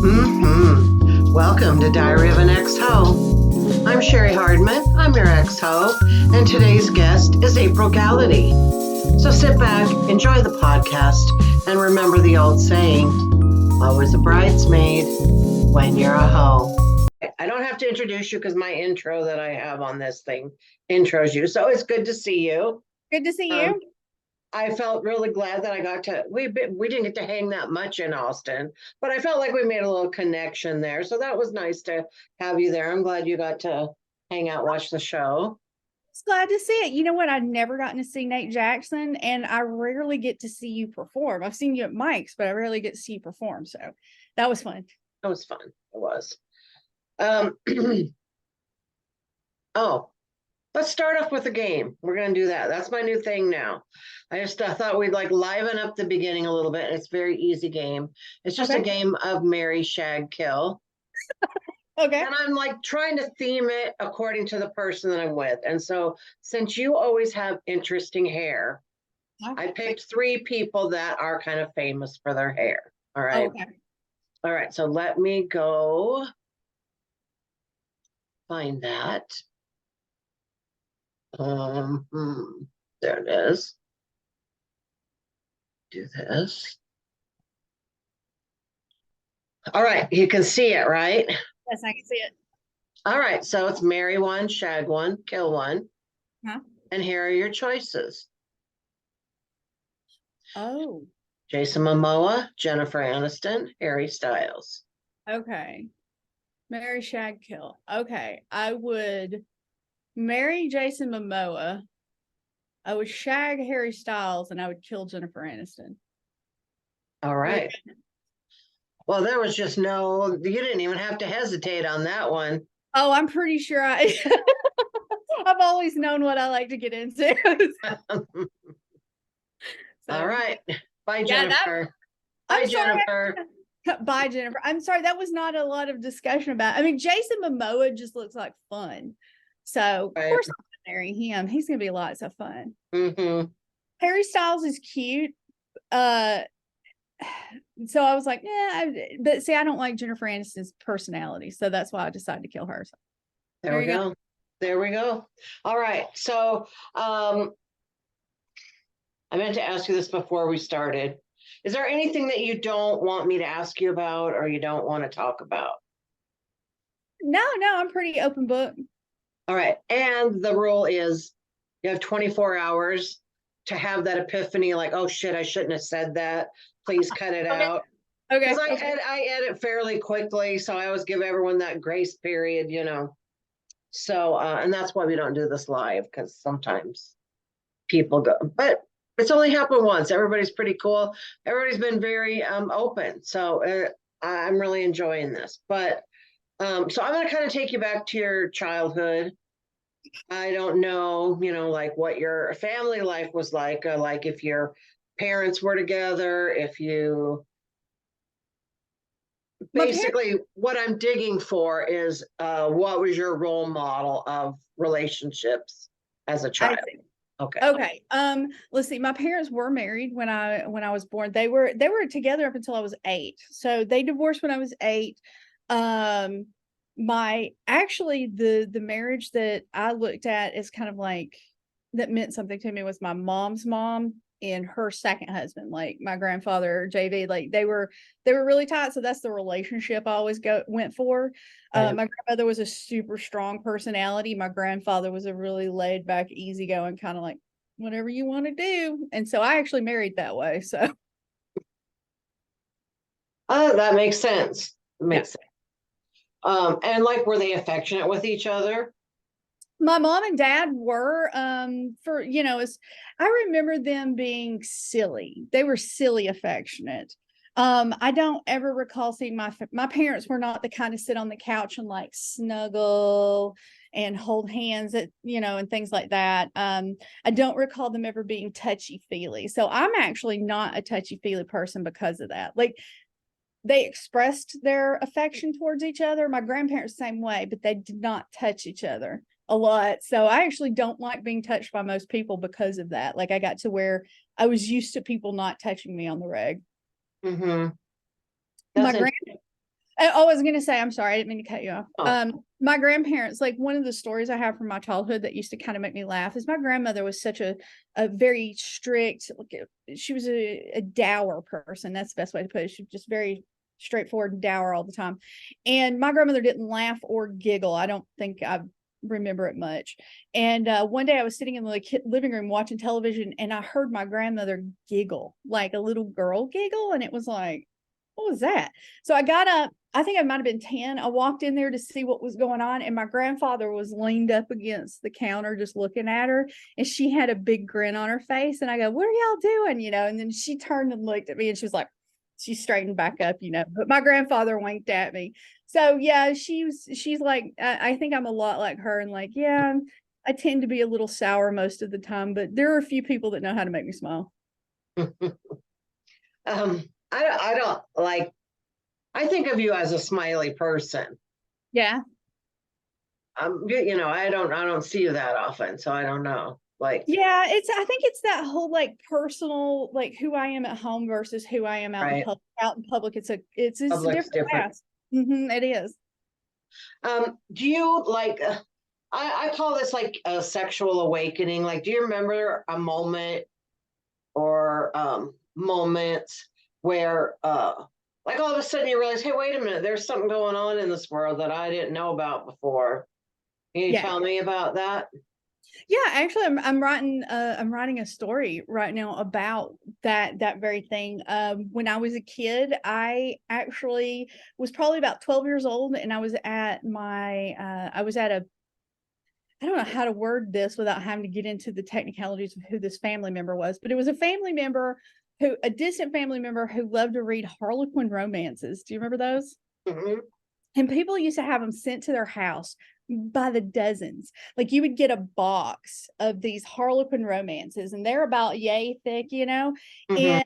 Welcome to Diary of an Ex-Ho. I'm Cheri Hardman, I'm your ex-ho, and today's guest is April Gallaty. So sit back, enjoy the podcast, and remember the old saying, always a bridesmaid when you're a hoe. I don't have to introduce you because my intro that I have on this thing intros you. So it's good to see you. Good to see you. I felt really glad that I got to, we didn't get to hang that much in Austin, but I felt like we made a little connection there. So that was nice to have you there. I'm glad you got to hang out, watch the show. It's glad to see it. You know what? I've never gotten to see Nate Jackson, and I rarely get to see you perform. I've seen you at Mike's, but I rarely get to see you perform. So that was fun. It was fun. It was. Oh, let's start off with a game. We're going to do that. That's my new thing now. I just thought we'd like liven up the beginning a little bit. It's a very easy game. It's just a game of marry, shag, kill. Okay. And I'm like trying to theme it according to the person that I'm with. And so since you always have interesting hair, I picked 3 people that are kind of famous for their hair. All right. Okay. All right. So let me go find that. There it is. Do this. All right, you can see it, right? Yes, I can see it. All right, so it's marry one, shag one, kill one. Huh? And here are your choices. Oh. Jason Momoa, Jennifer Aniston, Harry Styles. Okay. Marry, shag, kill. Okay. I would marry Jason Momoa. I would shag Harry Styles, and I would kill Jennifer Aniston. All right. Well, there was just you didn't even have to hesitate on that one. Oh, I'm pretty sure I've always known what I like to get into. All right. Bye, Jennifer. Bye, Jennifer. Bye, Jennifer. I'm sorry, that was not a lot of discussion about. I mean, Jason Momoa just looks like fun. So, of course, I'm going to marry him. He's going to be lots of fun. Harry Styles is cute. So I was like, yeah, but see, I don't like Jennifer Aniston's personality. So that's why I decided to kill her. So, there we go. There we go. All right. So, I meant to ask you this before we started. Is there anything that you don't want me to ask you about or you don't want to talk about? No, I'm pretty open book. All right. And the rule is you have 24 hours to have that epiphany like, oh, shit, I shouldn't have said that. Please cut it out. Okay. Because I edit fairly quickly, so I always give everyone that grace period, So, and that's why we don't do this live, because sometimes people go, but it's only happened once. Everybody's pretty cool. Everybody's been very open. So I'm really enjoying this. But so I'm going to kind of take you back to your childhood. I don't know, like what your family life was like if your parents were together, if you basically what I'm digging for is what was your role model of relationships as a child? Okay. Let's see. My parents were married when I was born. They were together up until I was 8. So they divorced when I was 8. The marriage that I looked at is kind of like that meant something to me was my mom's mom and her second husband, like my grandfather JV, like they were really tight. So that's the relationship I always went for. My grandmother was a super strong personality. My grandfather was a really laid back, easygoing kind of like whatever you want to do. And so I actually married that way. So that makes sense. Makes sense. And like, were they affectionate with each other? My mom and dad were, I remember them being silly. They were silly affectionate. I don't ever recall seeing my parents were not the kind of sit on the couch and like snuggle and hold hands and things like that. I don't recall them ever being touchy-feely. So I'm actually not a touchy-feely person because of that. Like, they expressed their affection towards each other. My grandparents, same way, but they did not touch each other a lot. So I actually don't like being touched by most people because of that. Like, I got to where I was used to people not touching me on the reg. Mm-hmm. I was gonna say, I'm sorry, I didn't mean to cut you off. Oh. My grandparents, like one of the stories I have from my childhood that used to kind of make me laugh is my grandmother was such a very strict, she was a dour person. That's the best way to put it. She was just very straightforward and dour all the time. And my grandmother didn't laugh or giggle. I don't think I remember it much. And one day I was sitting in the living room watching television, and I heard my grandmother giggle, like a little girl giggle. And it was like, what was that? So I got up. I think I might have been 10. I walked in there to see what was going on, and my grandfather was leaned up against the counter just looking at her, and she had a big grin on her face. And I go, what are y'all doing? And then she turned and looked at me, and she was like, she straightened back up, but my grandfather winked at me. So yeah, she's like, I think I'm a lot like her, and like, yeah, I tend to be a little sour most of the time, but there are a few people that know how to make me smile. I don't like, I think of you as a smiley person. Yeah. I don't see you that often, so I don't know. Like, Yeah, I think it's that whole like personal, like who I am at home versus who I am right, out in public. It's a public's different different. class. It is. Do you like, I call this like a sexual awakening. Like, do you remember a moment or moments where like all of a sudden you realize, hey, wait a minute, there's something going on in this world that I didn't know about before. Can you Yeah. tell me about that? Yeah, actually I'm writing a story right now about that very thing. When I was a kid, I actually was probably about 12 years old, and I was at a, I don't know how to word this without having to get into the technicalities of who this family member was, but it was a distant family member who loved to read Harlequin romances. Do you remember those? Mm-hmm. And people used to have them sent to their house by the dozens. Like you would get a box of these Harlequin romances, and they're about yay thick, Mm-hmm. And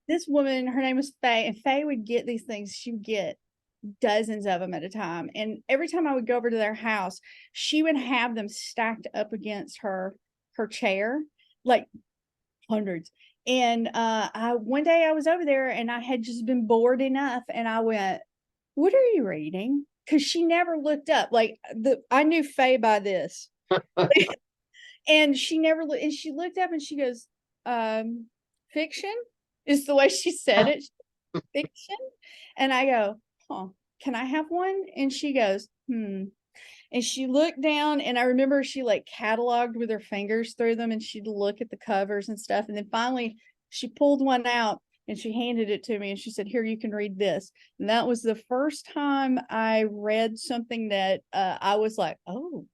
this woman, her name was Faye, and Faye would get these things. She would get dozens of them at a time. And every time I would go over to their house, she would have them stacked up against her chair, like hundreds. And one day I was over there, and I had just been bored enough, and I went, what are you reading? Because she never looked up. Like I knew Faye by this. And she never looked, and she looked up and she goes, fiction is the way she said it. Fiction. And I go, huh, can I have one? And she goes, And she looked down, and I remember she like cataloged with her fingers through them, and she'd look at the covers and stuff. And then finally she pulled one out and she handed it to me, and she said, here, you can read this. And that was the first time I read something that I was like, oh,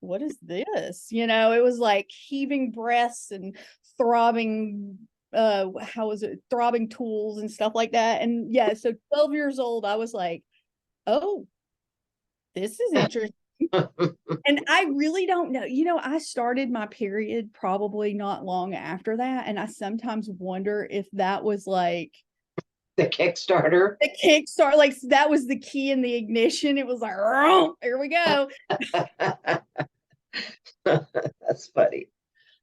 what is this? It was like heaving breasts and throbbing, how was it? Throbbing tools and stuff like that. And yeah, so 12 years old, I was like, oh, this is interesting. And I really don't know. I started my period probably not long after that. And I sometimes wonder if that was like The Kickstarter. the kickstart, like that was the key in the ignition. It was like, oh, here we go. That's funny.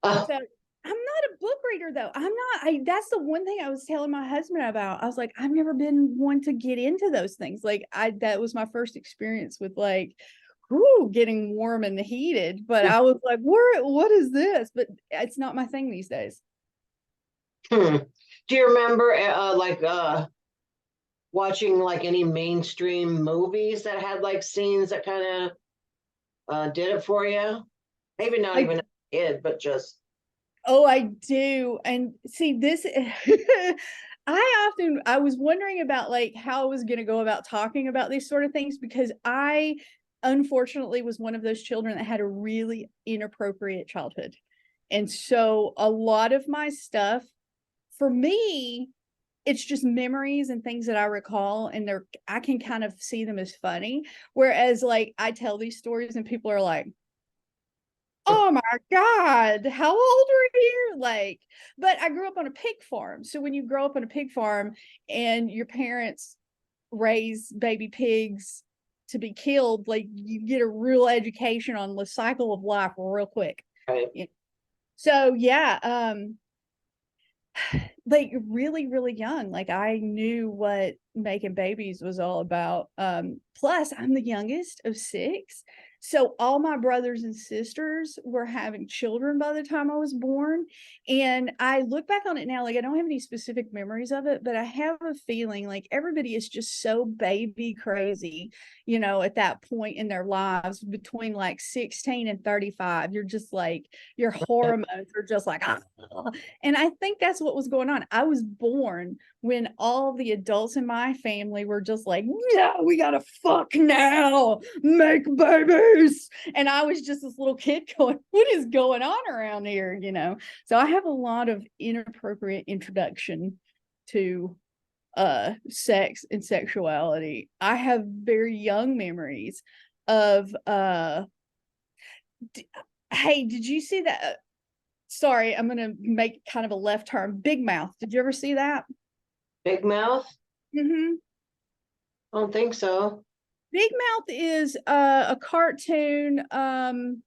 So I'm not a book reader though. That's the one thing I was telling my husband about. I was like, I've never been one to get into those things. Like that was my first experience with like, getting warm and heated. But I was like, what is this? But it's not my thing these days. Do you remember watching like any mainstream movies that had like scenes that kind of did it for you? Maybe not even a kid, but just. Oh, I do. And see this, I was wondering about like how I was going to go about talking about these sort of things, because I unfortunately was one of those children that had a really inappropriate childhood. And so a lot of my stuff, for me, it's just memories and things that I recall, and I can kind of see them as funny. Whereas like I tell these stories and people are like, oh my God, how old are you? Like, but I grew up on a pig farm. So when you grow up on a pig farm and your parents raise baby pigs to be killed, like you get a real education on the cycle of life real quick. Right. So yeah, like really, really young. Like I knew what making babies was all about. Plus I'm the youngest of six. So all my brothers and sisters were having children by the time I was born. And I look back on it now, like I don't have any specific memories of it, but I have a feeling like everybody is just so baby crazy, at that point in their lives between like 16 and 35. You're just like, your hormones are just like, ah. And I think that's what was going on. I was born when all the adults in my family were just like, yeah, we gotta fuck now, make babies. And I was just this little kid going, what is going on around here? So I have a lot of inappropriate introduction to sex and sexuality. I have very young memories of hey, did you see that? Sorry, I'm gonna make kind of a left turn. Big Mouth. Did you ever see that? Big Mouth? Mm-hmm. I don't think so. Big Mouth is a cartoon, and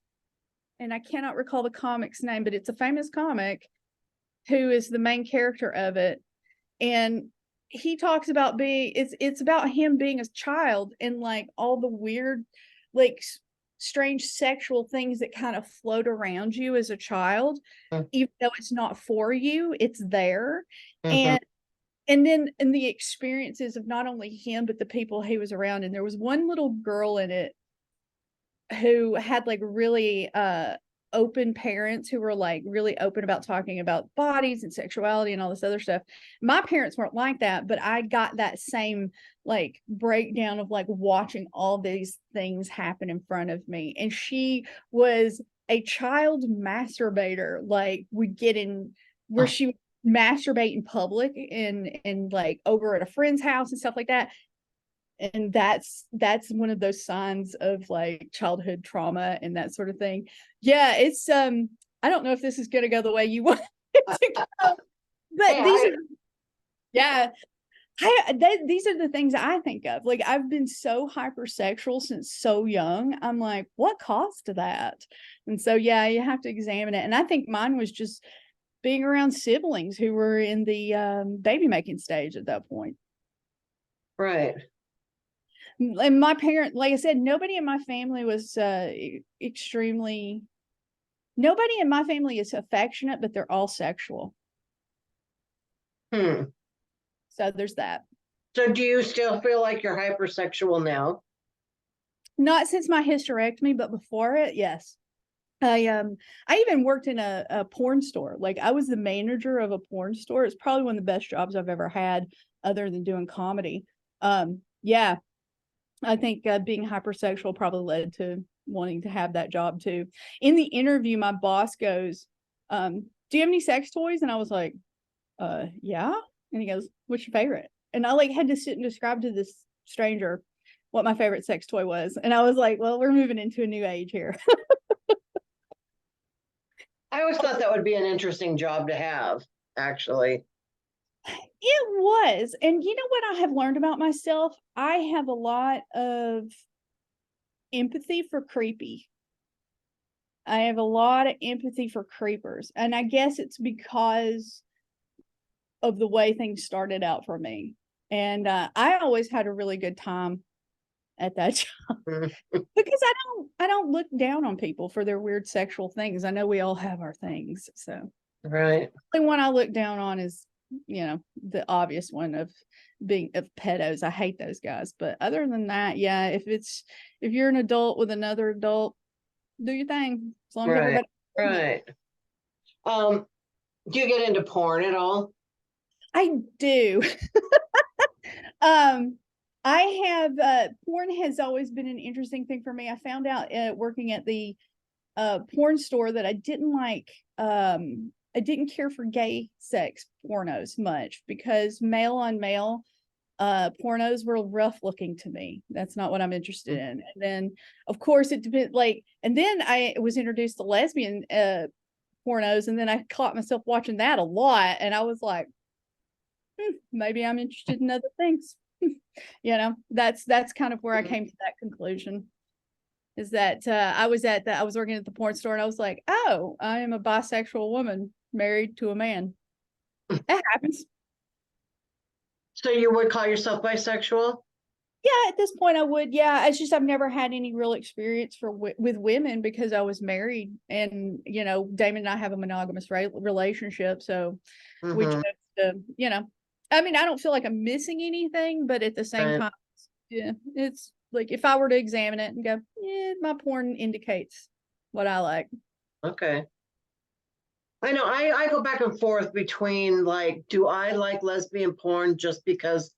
I cannot recall the comic's name, but it's a famous comic who is the main character of it. And he talks about it's about him being a child and like all the weird, like strange sexual things that kind of float around you as a child, even though it's not for you, it's there. Mm-hmm. And then in the experiences of not only him, but the people he was around. And there was one little girl in it who had like really open parents who were like really open about talking about bodies and sexuality and all this other stuff. My parents weren't like that, but I got that same like breakdown of like watching all these things happen in front of me. And she was a child masturbator, like would get in where she would masturbate in public and like over at a friend's house and stuff like that. And that's one of those signs of like childhood trauma and that sort of thing. Yeah, it's I don't know if this is going to go the way you want it to go, but Hey, these are the things I think of. Like I've been so hypersexual since so young. I'm like, what caused that? And so yeah, you have to examine it. And I think mine was just being around siblings who were in the baby making stage at that point. right. And my parent, like I said, nobody in my family was extremely, nobody in my family is affectionate, but they're all sexual. Hmm. So there's that. So do you still feel like you're hypersexual now? Not since my hysterectomy, but before it, yes. I even worked in a porn store. Like I was the manager of a porn store. It's probably one of the best jobs I've ever had other than doing comedy. Yeah, I think being hypersexual probably led to wanting to have that job too. In the interview, my boss goes, do you have any sex toys? And I was like, yeah. And he goes, what's your favorite? And I like had to sit and describe to this stranger what my favorite sex toy was. And I was like, well, we're moving into a new age here. I always thought that would be an interesting job to have, actually. It was. And you know what I have learned about myself? I have a lot of empathy for creepy. I have a lot of empathy for creepers. And I guess it's because of the way things started out for me. And I always had a really good time at that job because I don't look down on people for their weird sexual things. I know we all have our things. So Right. the only one I look down on is, the obvious one of being of pedos. I hate those guys. But other than that, yeah, if you're an adult with another adult, do your thing. As long as Right. everybody. Right. Do you get into porn at all? I do. I have porn has always been an interesting thing for me. I found out working at the porn store that I didn't care for gay sex pornos much because male on male pornos were rough looking to me. That's not what I'm interested in. And then of course it depends and then I was introduced to lesbian pornos, and then I caught myself watching that a lot, and I was like, maybe I'm interested in other things. That's kind of where I came to that conclusion. Is that I was working at the porn store, and I was like, oh, I am a bisexual woman married to a man. It happens. So you would call yourself bisexual? Yeah, at this point I would. Yeah, it's just I've never had any real experience with women because I was married, and Damon and I have a monogamous relationship, so we chose Mm-hmm. to, I mean, I don't feel like I'm missing anything, but at the same Right. time, yeah, it's like if I were to examine it and go, yeah, my porn indicates what I like. Okay. I know I go back and forth between like, do I like lesbian porn just because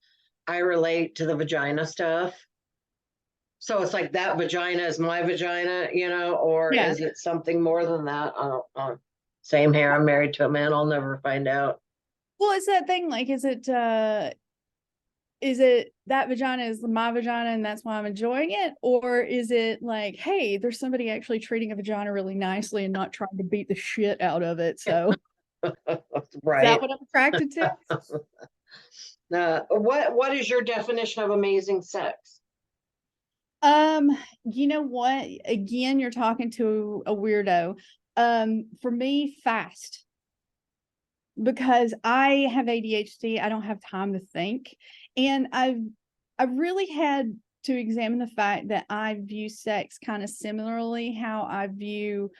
I relate to the vagina stuff? So it's like that vagina is my vagina, or Yeah. is it something more than that? I don't know. Same here. I'm married to a man. I'll never find out. Well, it's that thing like, is it that vagina is my vagina and that's why I'm enjoying it? Or is it like, hey, there's somebody actually treating a vagina really nicely and not trying to beat the shit out of it? So is that Right. what I'm attracted to? What is your definition of amazing sex? Um, you know what? Again, you're talking to a weirdo. For me, fast. Because I have ADHD, I don't have time to think. And I've really had to examine the fact that I view sex kind of similarly how I view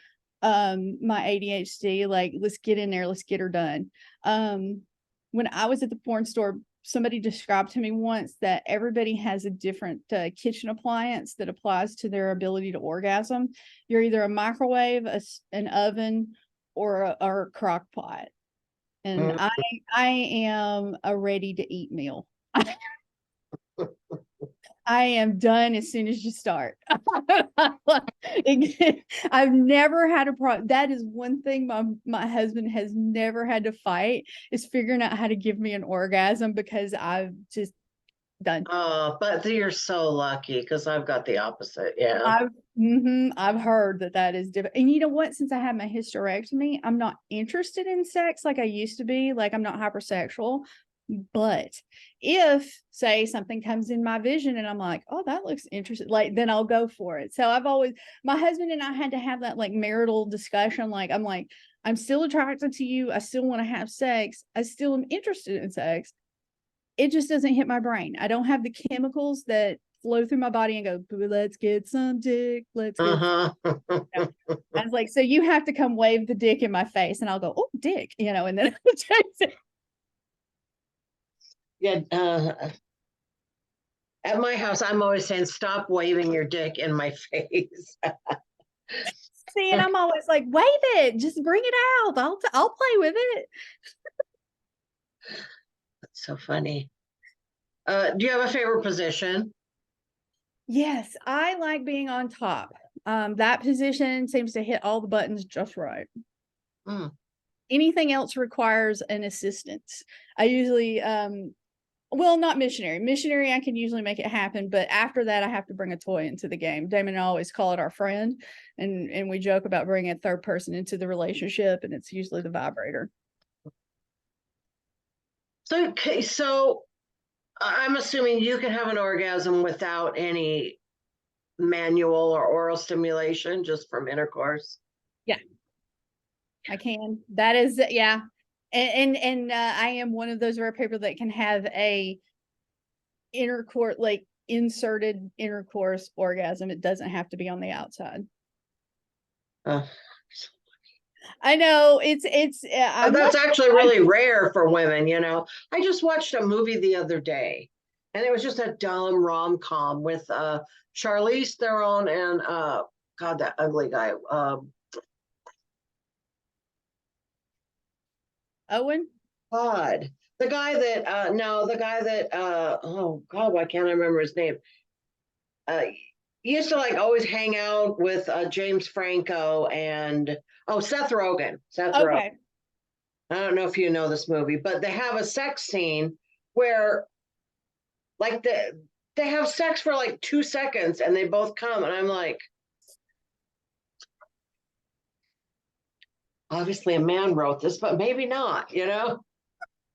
my ADHD, like let's get in there, let's get her done. When I was at the porn store, somebody described to me once that everybody has a different kitchen appliance that applies to their ability to orgasm. You're either a microwave, an oven, or a crock pot, and Mm. I am a ready to eat meal. I am done as soon as you start. I've never had a problem. That is one thing my husband has never had to fight, is figuring out how to give me an orgasm, because I've just done. But you're so lucky because I've got the opposite. Yeah. I've heard that is different. And you know what? Since I had my hysterectomy, I'm not interested in sex like I used to be. Like, I'm not hypersexual. But if, say, something comes in my vision and I'm like, oh, that looks interesting, like, then I'll go for it. So my husband and I had to have that like marital discussion. Like, I'm still attracted to you. I still want to have sex. I still am interested in sex. It just doesn't hit my brain. I don't have the chemicals that flow through my body and go, let's get some dick. Let's get Uh-huh. some. I was like, so you have to come wave the dick in my face, and I'll go, oh, dick, and then I'll chase it. Yeah. At my house, I'm always saying, stop waving your dick in my face. See, and I'm always like, wave it, just bring it out. I'll play with it. That's so funny. Do you have a favorite position? Yes, I like being on top. That position seems to hit all the buttons just right. Hmm. Anything else requires an assistance. I usually, well, not missionary. Missionary, I can usually make it happen, but after that, I have to bring a toy into the game. Damon and I always call it our friend, and we joke about bringing a third person into the relationship, and it's usually the vibrator. So, okay, so I'm assuming you can have an orgasm without any manual or oral stimulation, just from intercourse. Yeah, I can. That is, yeah. And I am one of those rare people that can have a intercourse, like inserted intercourse orgasm. It doesn't have to be on the outside. Uh, I know it's I'm that's like, actually really rare for women, I just watched a movie the other day, and it was just a dumb rom-com with Charlize Theron and God, that ugly guy. Owen. God. The guy that no, the guy that oh God, why can't I remember his name? He used to like always hang out with James Franco and Seth Rogen. Seth Rogen. Okay. I don't know if you know this movie, but they have a sex scene where like they have sex for like 2 seconds and they both come, and I'm like, obviously a man wrote this, but maybe not,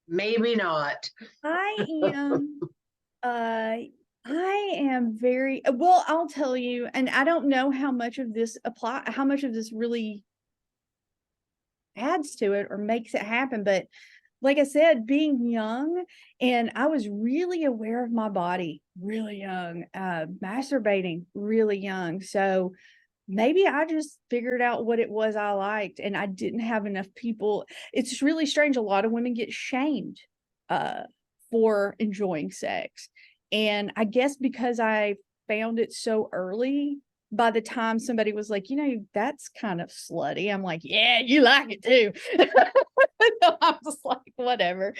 maybe not. I am I am very well, I'll tell you, and I don't know how much of this really adds to it or makes it happen, but like I said, being young, and I was really aware of my body really young, masturbating really young. So maybe I just figured out what it was I liked, and I didn't have enough people. It's really strange. A lot of women get shamed uh, for enjoying sex. And I guess because I found it so early, by the time somebody was like, that's kind of slutty, I'm like, yeah, you like it too. So I'm just like, whatever.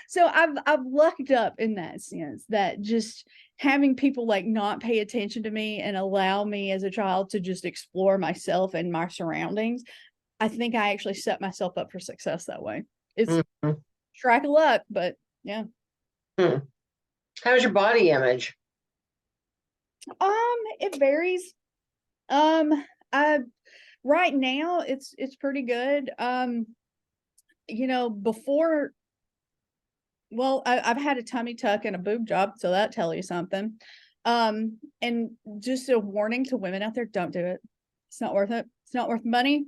So I've lucked up in that sense, that just having people like not pay attention to me and allow me as a child to just explore myself and my surroundings. I think I actually set myself up for success that way. It's Mhm. track of luck, but yeah. Hmm. How's your body image? It varies. I right now it's pretty good. Before, well, I've had a tummy tuck and a boob job, so that tell you something. And just a warning to women out there, don't do it. It's not worth it. It's not worth money.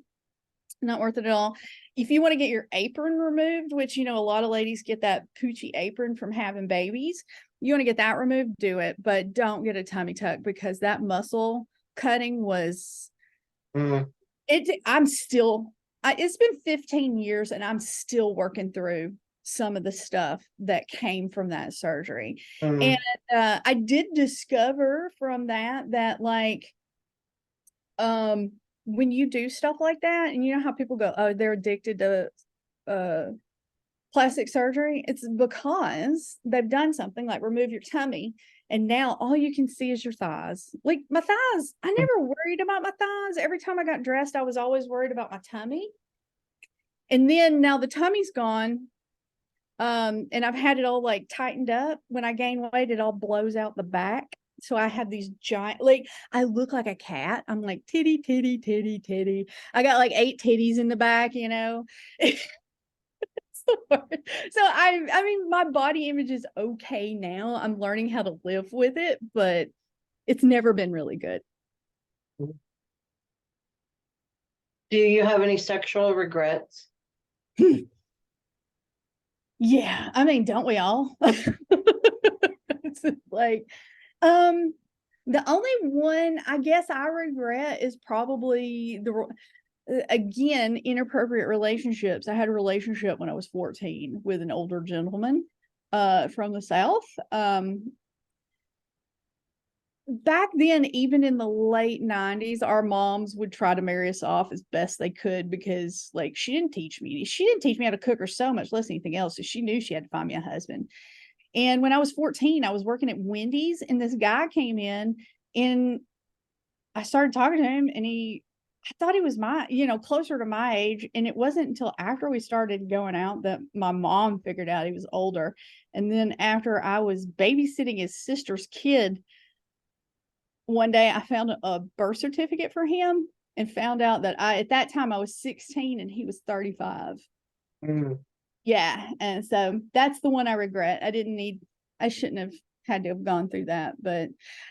Not worth it at all. If you want to get your apron removed, which, a lot of ladies get that poochie apron from having babies, you want to get that removed, do it, but don't get a tummy tuck, because that muscle cutting was Mm, it's been 15 years and I'm still working through some of the stuff that came from that surgery. And mm, I did discover from that like when you do stuff like that, and you know how people go, oh, they're addicted to uh plastic surgery, it's because they've done something like remove your tummy, and now all you can see is your thighs. Like my thighs, I mm. never worried about my thighs. Every time I got dressed, I was always worried about my tummy. And then now the tummy's gone. And I've had it all like tightened up. When I gain weight, it all blows out the back. So I have these giant, like, I look like a cat. I'm like titty, titty, titty, titty. I got like 8 titties in the back, So I mean, my body image is okay now. I'm learning how to live with it, but it's never been really good. Do you have any sexual regrets? Yeah, I mean, don't we all? It's like, um, the only one I guess I regret is probably again, inappropriate relationships. I had a relationship when I was 14 with an older gentleman from the South. Back then, even in the late 90s, our moms would try to marry us off as best they could, because like she didn't teach me how to cook or sew, much less anything else. So she knew she had to find me a husband. And when I was 14, I was working at Wendy's, and this guy came in, and I started talking to him, and I thought he was closer to my age. And it wasn't until after we started going out that my mom figured out he was older. And then after I was babysitting his sister's kid, one day I found a birth certificate for him and found out that at that time I was 16 and he was 35. Mm. Yeah. And so that's the one I regret. I shouldn't have had to have gone through that. But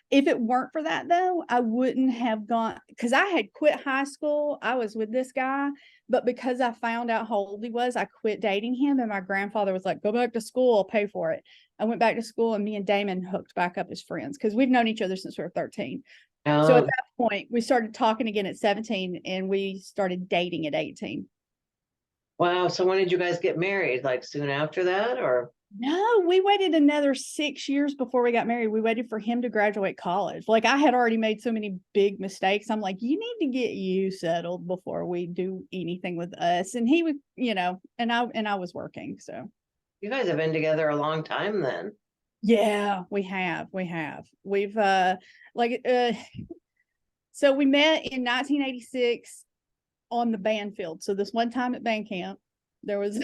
if it weren't for that, though, I wouldn't have gone, because I had quit high school. I was with this guy, but because I found out how old he was, I quit dating him. And my grandfather was like, go back to school, I'll pay for it. I went back to school, and me and Damon hooked back up as friends, because we've known each other since we were 13. So at Oh, that point, we started talking again at 17, and we started dating at 18. wow. So when did you guys get married? Like soon after that, or? No, we waited another 6 years before we got married. We waited for him to graduate college. Like, I had already made so many big mistakes. I'm like, you need to get you settled before we do anything with us. And he was, and I was working. So You guys have been together a long time then. yeah, we have. We've like so we met in 1986 on the band field. So this one time at band camp, there was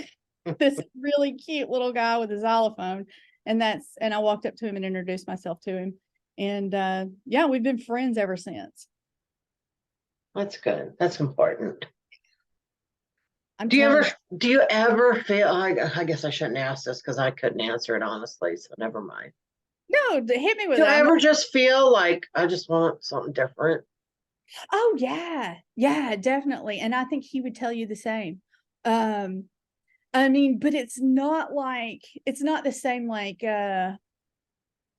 this really cute little guy with a xylophone, and I walked up to him and introduced myself to him. And yeah, we've been friends ever since. That's good. That's important. I'm Do you telling ever you. do you ever feel I guess I shouldn't ask this because I couldn't answer it honestly, so never mind. No, hit me with Do it. you ever just feel like I just want something different? Oh yeah. Yeah, definitely. And I think he would tell you the same. Um I mean, but it's not the same, like, I'm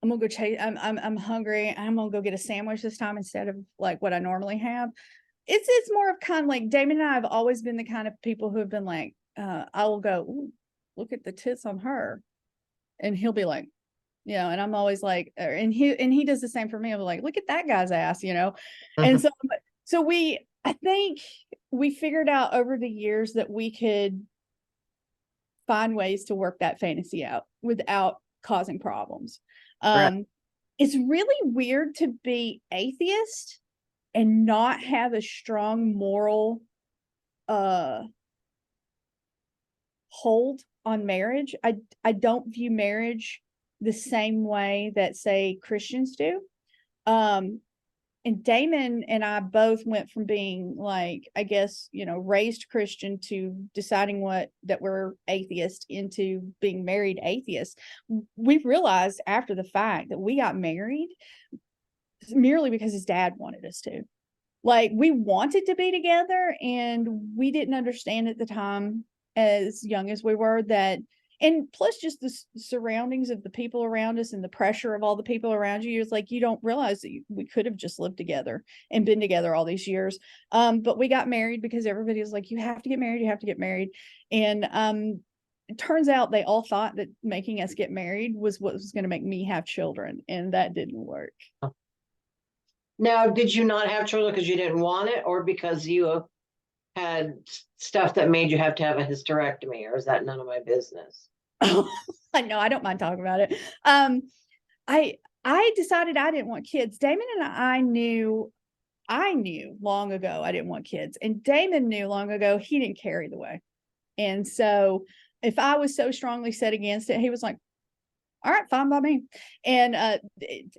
gonna go chase. I'm hungry. I'm gonna go get a sandwich this time instead of like what I normally have. It's more of kind of like Damon and I have always been the kind of people who have been like, I will go, "Ooh, look at the tits on her," and he'll be like, and I'm always like, and he does the same for me. I'm like, look at that guy's ass, and so I think we figured out over the years that we could find ways to work that fantasy out without causing problems. Right. It's really weird to be atheist and not have a strong moral hold on marriage. I don't view marriage the same way that, say, Christians do. And Damon and I both went from being like, I guess, raised Christian to deciding that we're atheist into being married atheists. We realized after the fact that we got married merely because his dad wanted us to. Like, we wanted to be together, and we didn't understand at the time, as young as we were, that, and plus just the surroundings of the people around us and the pressure of all the people around you, it's like you don't realize that we could have just lived together and been together all these years. But we got married because everybody was like, you have to get married, you have to get married. And it turns out they all thought that making us get married was what was going to make me have children, and that didn't work. Now, did you not have children because you didn't want it, or because you had stuff that made you have to have a hysterectomy, or is that none of my business? I know, I don't mind talking about it. I decided I didn't want kids. Damon and I knew long ago I didn't want kids, and Damon knew long ago he didn't care either way. And so if I was so strongly set against it, he was like, all right, fine by me. And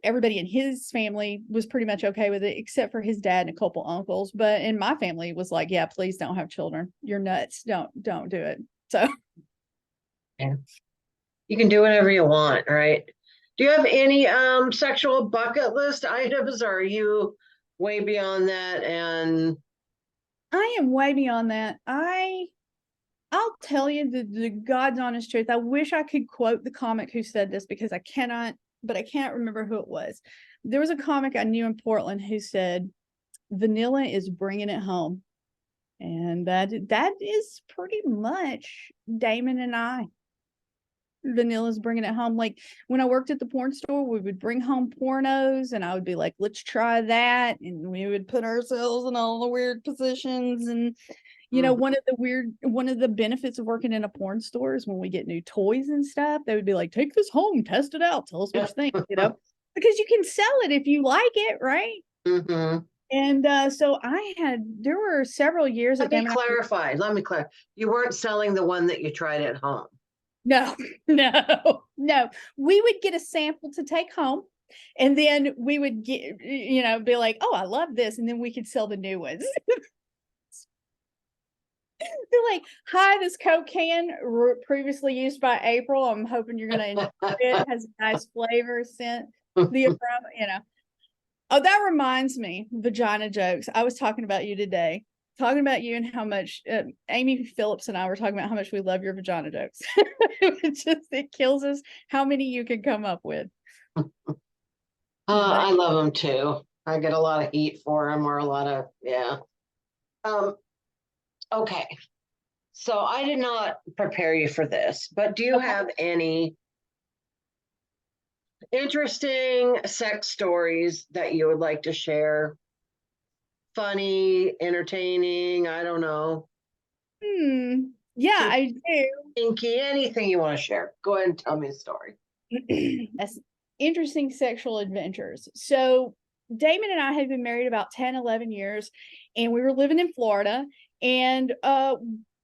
everybody in his family was pretty much okay with it, except for his dad and a couple uncles. But in my family was like, yeah, please don't have children. You're nuts. Don't do it. So Yeah. You can do whatever you want, right? Do you have any sexual bucket list items, or are you way beyond that? And I am way beyond that. I'll tell you the God's honest truth. I wish I could quote the comic who said this, because I cannot, but I can't remember who it was. There was a comic I knew in Portland who said, vanilla is bringing it home. And that is pretty much Damon and I. Vanilla's bringing it home. Like, when I worked at the porn store, we would bring home pornos, and I would be like, let's try that. And we would put ourselves in all the weird positions. And one of the benefits of working in a porn store is when we get new toys and stuff, they would be like, take this home, test it out, tell us what you think, because you can sell it if you like it, right? mm-hmm. And so there were several years. Let me clarify. You weren't selling the one that you tried at home. No. We would get a sample to take home, and then we would get, be like, oh, I love this. And then we could sell the new ones. They're like, hi, this Coke can previously used by April. I'm hoping you're going to enjoy it. It has a nice flavor, scent, the aroma, Oh, that reminds me, vagina jokes. I was talking about you today, and how much Amy Phillips and I were talking about how much we love your vagina jokes. It kills us how many you can come up with. I love them too. I get a lot of heat for them, or a lot of, yeah. Okay. So I did not prepare you for this, but do you have any interesting sex stories that you would like to share? Funny, entertaining, I don't know. Yeah, I do. Kinky, anything you want to share. Go ahead and tell me a story. That's interesting sexual adventures. So Damon and I had been married about 10, 11 years, and we were living in Florida, and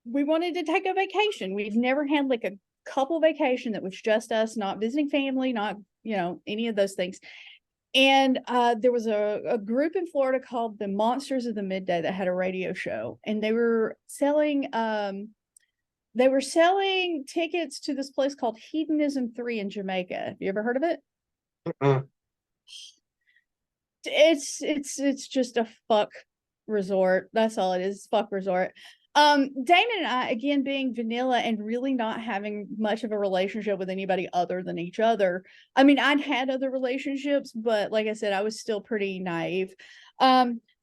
we wanted to take a vacation. We've never had like a couple vacation that was just us, not visiting family, not, any of those things. And there was a group in Florida called the Monsters of the Midday that had a radio show, and they were selling tickets to this place called Hedonism 3 in Jamaica. Have you ever heard of it? Mm-mm. It's just a fuck resort. That's all it is. Fuck resort. Damon and I, again, being vanilla and really not having much of a relationship with anybody other than each other. I mean, I'd had other relationships, but like I said, I was still pretty naive.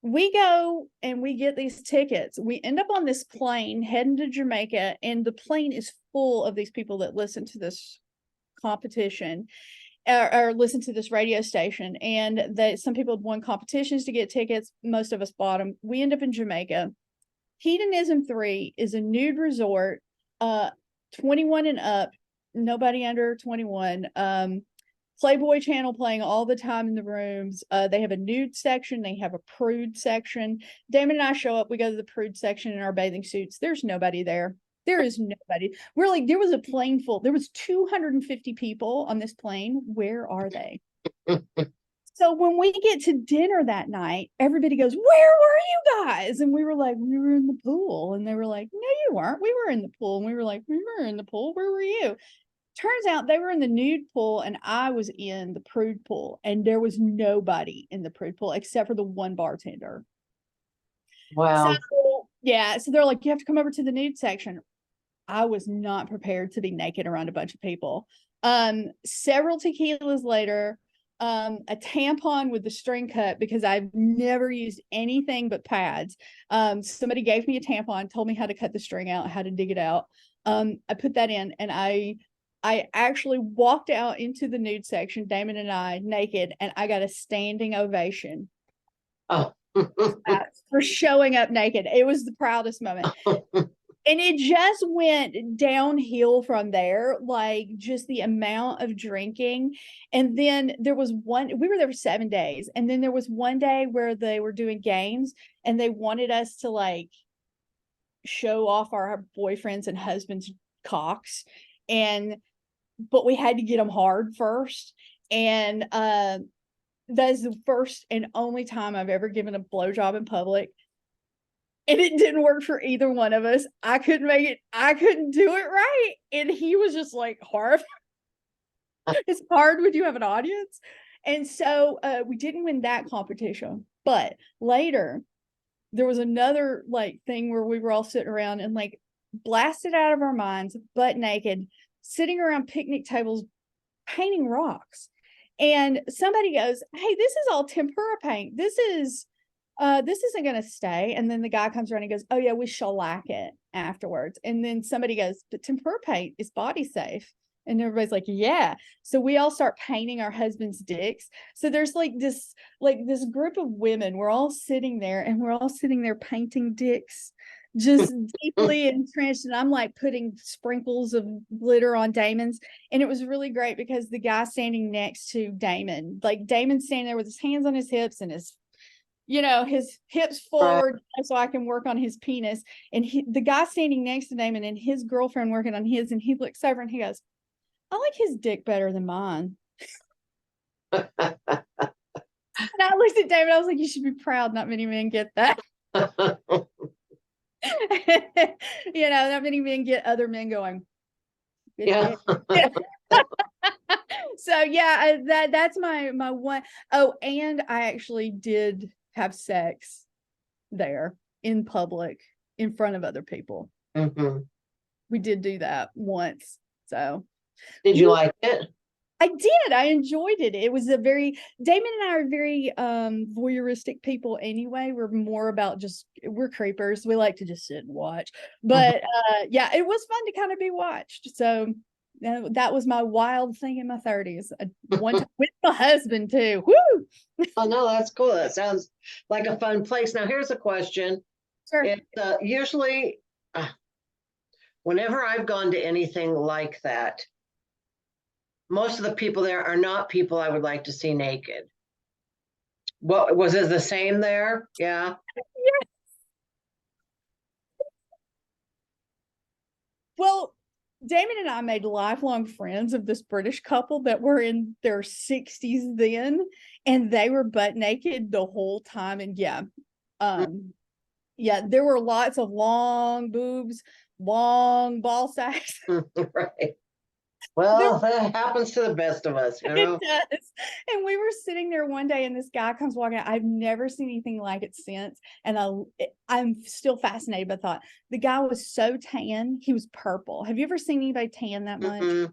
We go and we get these tickets. We end up on this plane heading to Jamaica, and the plane is full of these people that listen to this competition or listen to this radio station. And that some people had won competitions to get tickets. Most of us bought them. We end up in Jamaica. Hedonism 3 is a nude resort, 21 and up, nobody under 21. Playboy Channel playing all the time in the rooms. They have a nude section, they have a prude section. Damon and I show up, we go to the prude section in our bathing suits. There's nobody there. There is nobody. We're like, there was a plane full. There was 250 people on this plane. Where are they? So when we get to dinner that night, everybody goes, "Where were you guys?" And we were like, "We were in the pool." And they were like, "No, you weren't. We were in the pool." And we were like, "We were in the pool. Where were you?" Turns out they were in the nude pool and I was in the prude pool, and there was nobody in the prude pool except for the one bartender. Wow. So yeah, so they're like, "You have to come over to the nude section." I was not prepared to be naked around a bunch of people. Several tequilas later, a tampon with the string cut, because I've never used anything but pads. Somebody gave me a tampon, told me how to cut the string out, how to dig it out. I put that in, and I actually walked out into the nude section, Damon and I, naked, and I got a standing ovation. Oh. For showing up naked. It was the proudest moment. And it just went downhill from there, like just the amount of drinking. And then there was we were there for 7 days. And then there was one day where they were doing games and they wanted us to like show off our boyfriends and husbands' cocks. But we had to get them hard first. And that's the first and only time I've ever given a blowjob in public. And it didn't work for either one of us. I couldn't make it. I couldn't do it right. And he was just like horrified. It's hard when you have an audience. And so we didn't win that competition. But later, there was another like thing where we were all sitting around and like blasted out of our minds, butt naked, sitting around picnic tables, painting rocks. And somebody goes, "Hey, this is all tempera paint. This isn't going to stay." And then the guy comes around and goes, "Oh yeah, we shellac it afterwards." And then somebody goes, "But tempera paint is body safe." And everybody's like, "Yeah." So we all start painting our husband's dicks. So there's like this group of women. We're all sitting there and we're all sitting there painting dicks, just deeply entrenched. And I'm like putting sprinkles of glitter on Damon's. And it was really great because the guy standing next to Damon, like Damon's standing there with his hands on his hips and his hips forward, right, so I can work on his penis. And the guy standing next to Damon and his girlfriend working on his, and he looks over and he goes, "I like his dick better than mine." And I looked at David, I was like, "You should be proud. Not many men get that." Not many men get other men going, "Yeah." So yeah, that's my one. Oh, and I actually did have sex there in public in front of other people. Mm-hmm. We did do that once. So did you like it? I did. I enjoyed it. It was Damon and I are very voyeuristic people anyway. We're more about we're creepers. We like to just sit and watch. But yeah, it was fun to kind of be watched. So that was my wild thing in my 30s. One time with my husband too. Woo! Oh no, that's cool. That sounds like a fun place. Now here's a question. Sure. It's usually whenever I've gone to anything like that, most of the people there are not people I would like to see naked. What was it the same there? Yeah. Yes. Well, Damon and I made lifelong friends of this British couple that were in their 60s then, and they were butt naked the whole time. And yeah, there were lots of long boobs, long ball sacks. Right. Well, that happens to the best of us, you know? It does. And we were sitting there one day and this guy comes walking out. I've never seen anything like it since. And I'm still fascinated by the thought. The guy was so tan, he was purple. Have you ever seen anybody tan that much?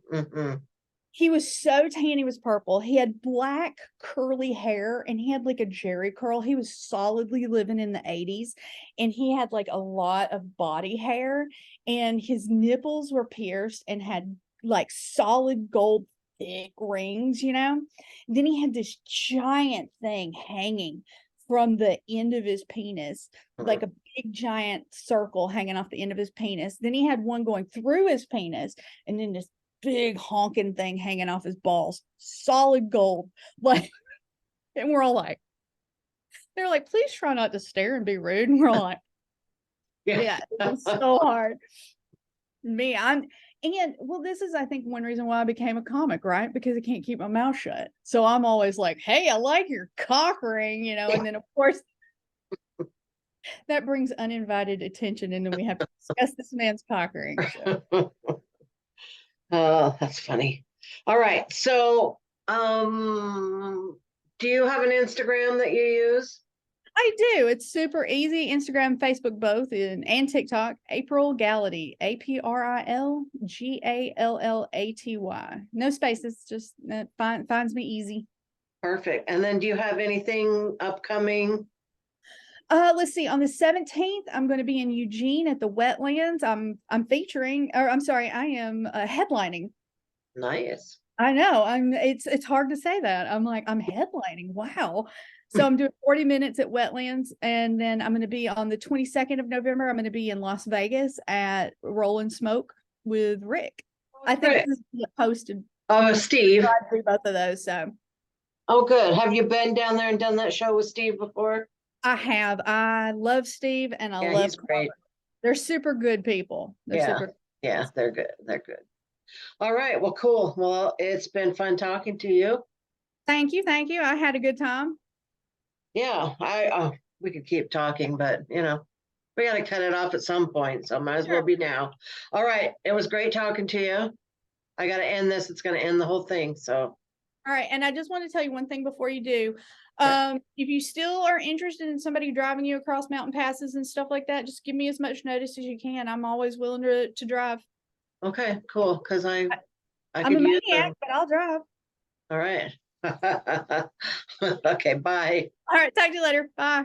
He was so tan, he was purple. He had black curly hair and he had like a Jerry curl. He was solidly living in the 80s and he had like a lot of body hair and his nipples were pierced and had like solid gold thick rings, you know? Then he had this giant thing hanging from the end of his penis, like a big giant circle hanging off the end of his penis. Then he had one going through his penis and then this big honking thing hanging off his balls, solid gold. Like, and we're all like, they're like, please try not to stare and be rude. And we're all like, yeah, it was so hard. And well, this is, I think, one reason why I became a comic, right? Because I can't keep my mouth shut. So I'm always like, hey, I like your cock ring, you know, and then of course that brings uninvited attention. And then we have to discuss this man's cock ring. So. Oh, that's funny. All right. So, do you have an Instagram that you use? I do. It's super easy. Instagram, Facebook, both, and TikTok. April Gallaty, AprilGallaty. No spaces. Just finds me easy. Perfect. And then, do you have anything upcoming? Let's see. On the 17th, I'm going to be in Eugene at the Wetlands. I'm featuring, or I'm sorry, I am headlining. Nice. I know. It's hard to say that. I'm like, I'm headlining. Wow. So I'm doing 40 minutes at Wetlands, and then I'm going to be on the 22nd of November. I'm going to be in Las Vegas at Roll and Smoke with Rick. I think Rick. this is posted. Oh, Steve. I do both of those. So. Oh, good. Have you been down there and done that show with Steve before? I have. I love Steve, and I love. He's great. They're super good people. They're good. They're good. All right. Well, cool. Well, it's been fun talking to you. Thank you. I had a good time. Yeah, we could keep talking, but we got to cut it off at some point, so might as well be now. All right, it was great talking to you. I got to end this. It's going to end the whole thing. So. All right, and I just want to tell you one thing before you do. If you still are interested in somebody driving you across mountain passes and stuff like that, just give me as much notice as you can. I'm always willing to drive. Okay, cool. Because I'm a maniac, but I'll drive. All right. Okay, bye. All right, talk to you later. Bye.